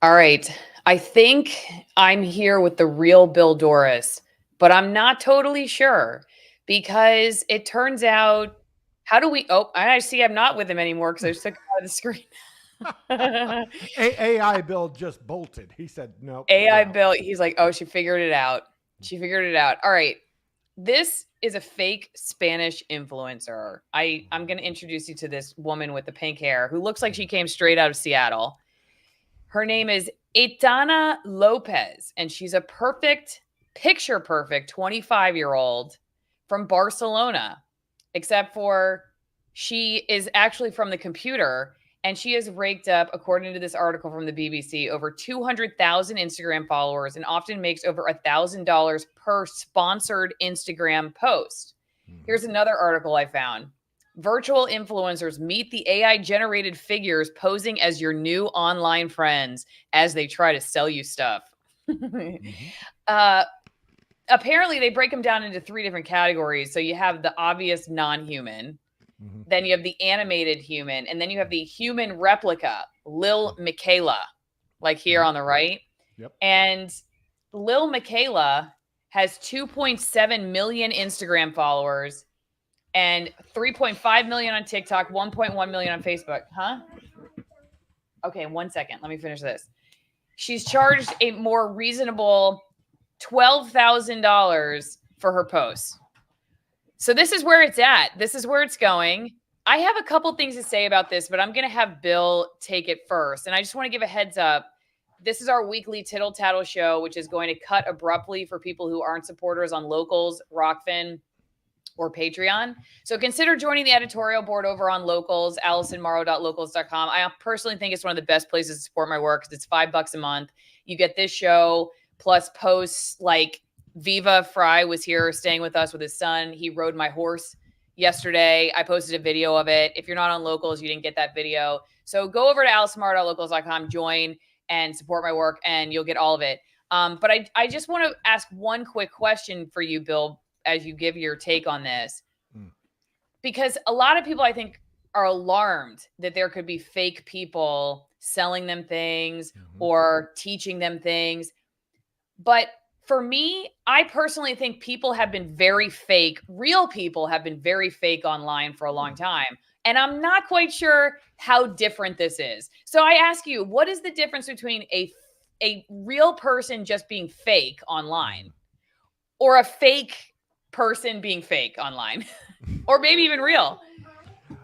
All right. I think I'm here with the real Bill Doris, but I'm not totally sure because it turns out, how do we? Oh, I see I'm not with him anymore because I just took him out of the screen. AI Bill just bolted. He said, "Nope, we're AI out." Bill, he's like, oh, she figured it out. She figured it out. All right. This is a fake Spanish influencer. I'm going to introduce you to this woman with the pink hair who looks like she came straight out of Seattle. Her name is Itana Lopez, and she's a picture perfect 25-year-old from Barcelona, except for she is actually from the computer. And she has raked up, according to this article from the BBC, over 200,000 Instagram followers and often makes over $1,000 per sponsored Instagram post. Mhm. Here's another article I found. Virtual influencers meet the AI generated figures posing as your new online friends as they try to sell you stuff. Mhm. uh, Apparently, they break them down into three different categories. So you have the obvious non human, Mhm. then you have the animated human, and then you have the human replica, Lil Michaela, like here Yep. on the right. Yep. And Lil Michaela has 2.7 million Instagram followers and 3.5 million on TikTok, 1.1 million on Facebook. Huh? Okay, 1 second. Let me finish this. She's charged a more reasonable $12,000 for her posts. So this is where it's at. This is where it's going. I have a couple things to say about this, but I'm going to have Bill take it first. And I just want to give a heads up. This is our weekly Tittle Tattle show, which is going to cut abruptly for people who aren't supporters on Locals, Rockfin, or Patreon. So consider joining the editorial board over on Locals, AllisonMorrow.locals.com. I personally think it's one of the best places to support my work because it's $5 a month. You get this show plus posts like Viva Fry was here staying with us with his son. He rode my horse yesterday. I posted a video of it. If you're not on Locals, you didn't get that video. So go over to AllisonMorrow.locals.com, join and support my work, and you'll get all of it. But I just want to ask one quick question for you, Bill, as you give your take on this, Mm. because a lot of people I think are alarmed that there could be fake people selling them things Mhm. or teaching them things. But for me, I personally think people have been very fake. Real people have been very fake online for a long time. And I'm not quite sure how different this is. So I ask you, what is the difference between a real person just being fake online or a fake person being fake online? Or maybe even real?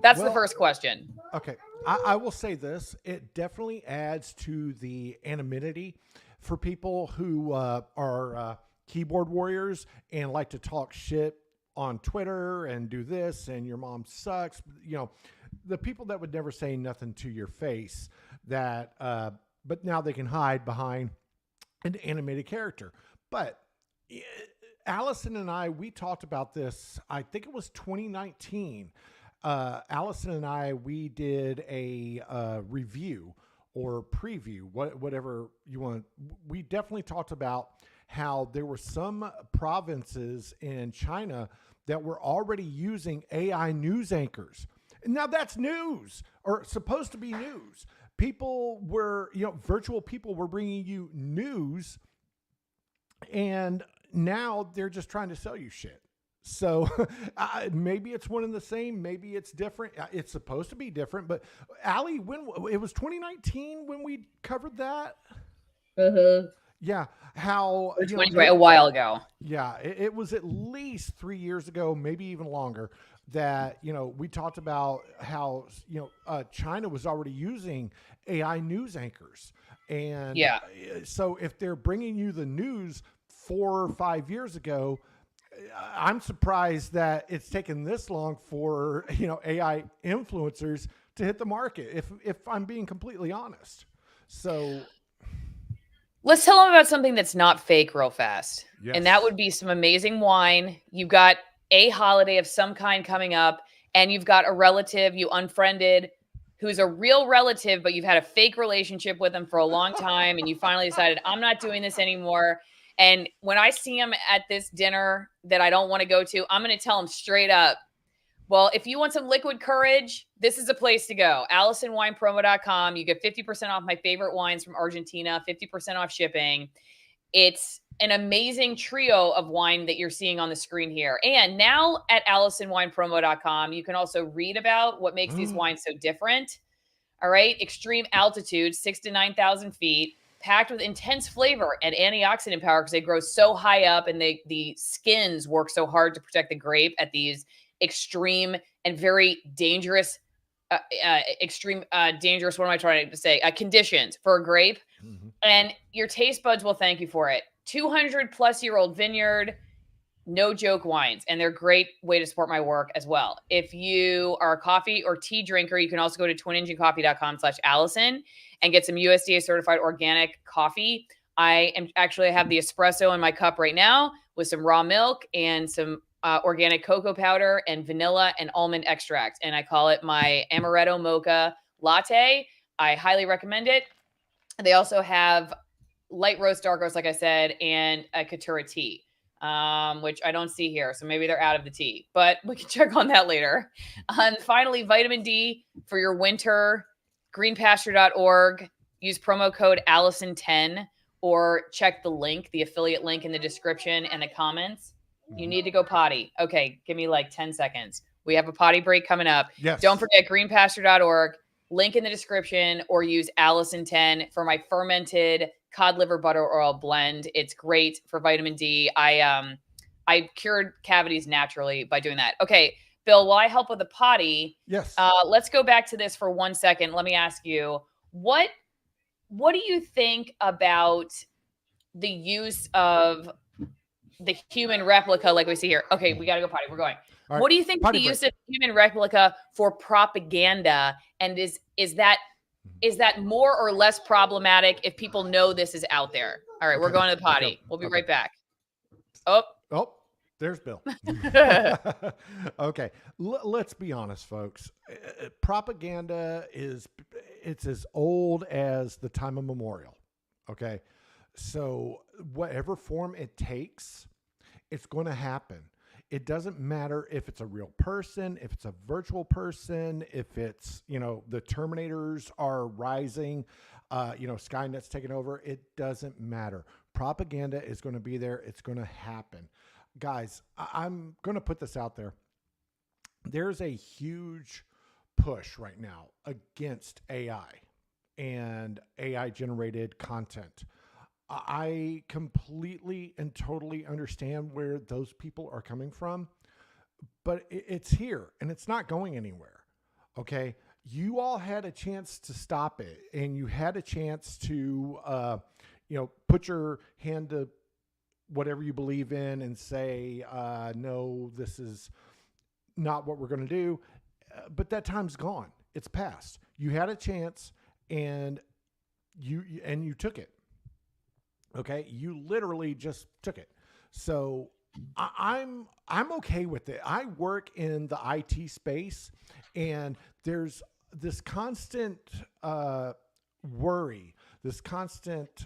That's the Well, first question. okay. I will say this: it definitely adds to the anonymity for people who are keyboard warriors and like to talk shit on Twitter and do this and your mom sucks. You know, the people that would never say nothing to your face. That, but now they can hide behind an animated character. But eh, Allison and I, we talked about this. I think it was 2019. Allison and I, we did a review or preview, whatever you want. We definitely talked about how there were some provinces in China that were already using AI news anchors. And now that's news or supposed to be news. People were, virtual people were bringing you news, and now they're just trying to sell you shit. So maybe it's one and the same. Maybe it's different. It's supposed to be different. But Allie, when it was 2019 when we covered that, Mm-hmm. yeah, how Or 20, right, a while ago. yeah, it was at least 3 years ago, maybe even longer, that we talked about how China was already using AI news anchors, and Yeah. so if they're bringing you the news 4 or 5 years ago, I'm surprised that it's taken this long for AI influencers to hit the market. If I'm being completely honest, so Let's tell them about something that's not fake real fast. And that yes. would be some amazing wine. You've got a holiday of some kind coming up, and you've got a relative you unfriended who's a real relative, but you've had a fake relationship with them for a long time, and you finally decided, I'm not doing this anymore. And when I see him at this dinner that I don't want to go to, I'm going to tell him straight up, Well, if you want some liquid courage, this is a place to go. AllisonWinePromo.com. You get 50% off my favorite wines from Argentina, 50% off shipping. It's an amazing trio of wine that you're seeing on the screen here. And now at AllisonWinePromo.com, you can also read about what makes these wines so different. All right. Extreme altitude, 6,000 to 9,000 feet, packed with intense flavor and antioxidant power because they grow so high up and the skins work so hard to protect the grape at these extreme and very dangerous, dangerous, what am I trying to say? Conditions for a grape. Mm-hmm. And your taste buds will thank you for it. 200-plus-year-old vineyard, no joke wines, and they're a great way to support my work as well. If you are a coffee or tea drinker, you can also go to twinenginecoffee.com/Allison and get some USDA certified organic coffee. I have the espresso in my cup right now with some raw milk and some organic cocoa powder and vanilla and almond extract. And I call it my Amaretto Mocha Latte. I highly recommend it. They also have light roast, dark roast, like I said, and a Katura tea, which I don't see here. So maybe they're out of the tea, but we can check on that later. And finally, vitamin D for your winter, greenpasture.org. Use promo code Allison10 or check the link, the affiliate link in the description and the comments. You need to go potty. Okay, give me like 10 seconds. We have a potty break coming up. Yes. Don't forget greenpasture.org, link in the description, or use Allison10 for my fermented cod liver butter oil blend. It's great for vitamin D. I cured cavities naturally by doing that. Okay, Bill, while I help with the potty, yes. Let's go back to this for 1 second. Let me ask you, what do you think about the use of the human replica like we see here? Okay, we got to go potty. We're going. Right. What do you think of the use of human replica for propaganda? And is that more or less problematic if people know this is out there? All right, we're going to the potty. We'll be right back. Oh, there's Bill. Okay, let's be honest, folks. Propaganda it's as old as the time immemorial. Okay, so whatever form it takes, it's going to happen. It doesn't matter if it's a real person, if it's a virtual person, if it's, the Terminators are rising, Skynet's taking over. It doesn't matter. Propaganda is going to be there. It's going to happen. Guys, I'm going to put this out there. There's a huge push right now against AI and AI generated content. I completely and totally understand where those people are coming from, but it's here and it's not going anywhere. Okay. You all had a chance to stop it, and you had a chance to, put your hand to whatever you believe in and say, no, this is not what we're going to do. But that time's gone. It's past. You had a chance and you took it. Okay, you literally just took it. So I'm okay with it. I work in the IT space, and there's this constant worry, this constant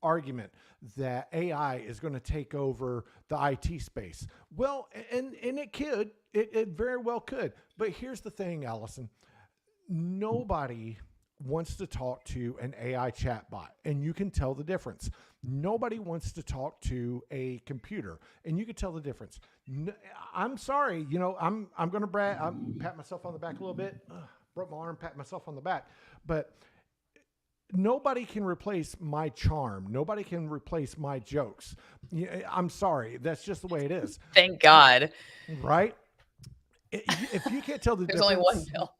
argument that AI is going to take over the IT space. Well, and it could, it very well could. But here's the thing, Allison. Nobody wants to talk to an AI chatbot, and you can tell the difference. Nobody wants to talk to a computer, and you can tell the difference. I'm sorry, I'm going to pat myself on the back a little bit. Broke my arm, pat myself on the back. But nobody can replace my charm. Nobody can replace my jokes. I'm sorry. That's just the way it is. Thank God. Right? If you can't tell the There's difference. only one Bill.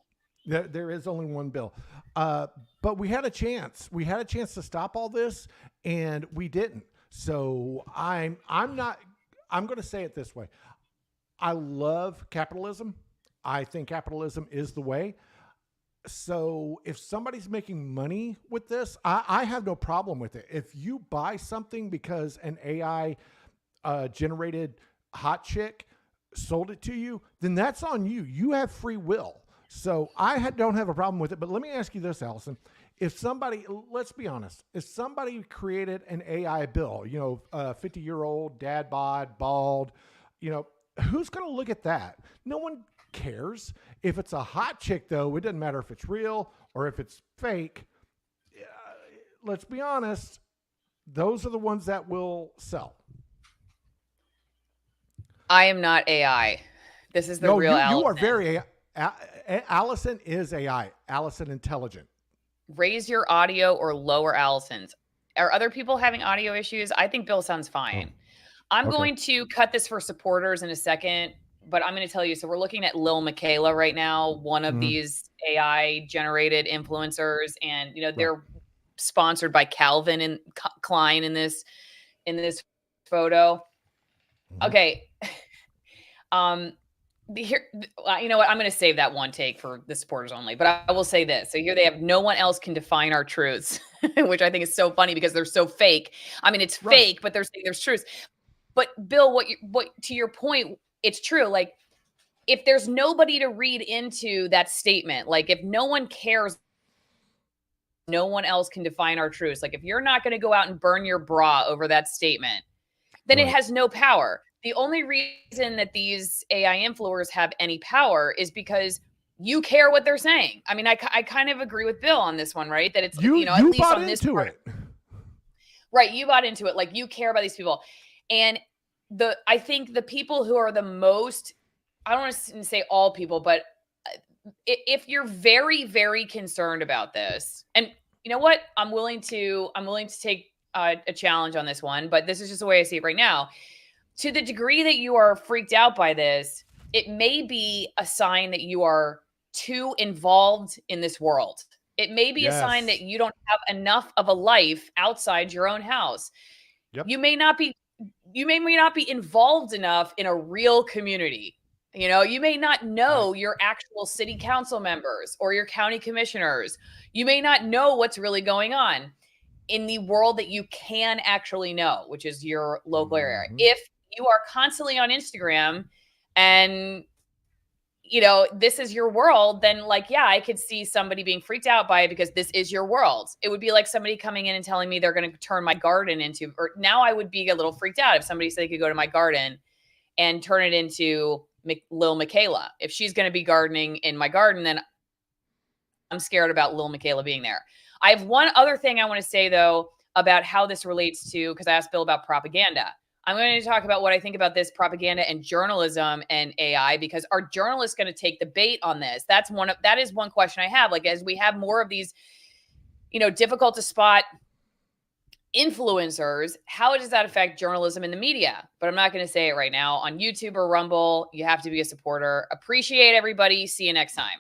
There is only one Bill. But we had a chance. We had a chance to stop all this, and we didn't. So I'm going to say it this way. I love capitalism. I think capitalism is the way. So if somebody's making money with this, I have no problem with it. If you buy something because an AI generated hot chick sold it to you, then that's on you. You have free will. So I don't have a problem with it. But let me ask you this, Allison. If somebody, let's be honest, if somebody created an AI Bill, 50-year-old dad bod, bald, who's going to look at that? No one cares. If it's a hot chick, though, it doesn't matter if it's real or if it's fake. Let's be honest. Those are the ones that will sell. I am not AI. This is the real Allison. You are very Allison is AI. Allison intelligent. Raise your audio or lower Allison's. Are other people having audio issues? I think Bill sounds fine. I'm going to cut this for supporters in a second, but I'm going to tell you. So we're looking at Lil Miquela right now, one of these AI generated influencers, and they're sponsored by Calvin and Klein in this photo. Okay. Here, you know what? I'm going to save that one take for the supporters only, but I will say this. So here they have no one else can define our truths, which I think is so funny because they're so fake. I mean, it's fake, but they're saying there's truths. But Bill, what to your point, it's true. Like, if there's nobody to read into that statement, like if no one cares, no one else can define our truths. Like if you're not going to go out and burn your bra over that statement, then it has no power. The only reason that these AI influencers have any power is because you care what they're saying. I mean, I kind of agree with Bill on this one, right? That it's, you at least bought on this into part, it. Right. You bought into it. Like you care about these people. And I think the people who are the most, I don't want to say all people, but if you're very, very concerned about this, and you know what, I'm willing to take a challenge on this one, but this is just the way I see it right now. To the degree that you are freaked out by this, it may be a sign that you are too involved in this world. It may be a sign that you don't have enough of a life outside your own house. You may not be involved enough in a real community. You may not know your actual city council members or your county commissioners. You may not know what's really going on in the world that you can actually know, which is your local area. If you are constantly on Instagram and this is your world, then I could see somebody being freaked out by it because this is your world. It would be like somebody coming in and telling me they're going to turn my garden into, or now I would be a little freaked out if somebody said they could go to my garden and turn it into Lil Miquela. If she's going to be gardening in my garden, then I'm scared about Lil Miquela being there. I have one other thing I want to say though, about how this relates to, because I asked Bill about propaganda. I'm going to talk about what I think about this propaganda and journalism and AI, because are journalists going to take the bait on this? That is one question I have. Like, as we have more of these, difficult to spot influencers, how does that affect journalism in the media? But I'm not going to say it right now on YouTube or Rumble. You have to be a supporter. Appreciate everybody. See you next time.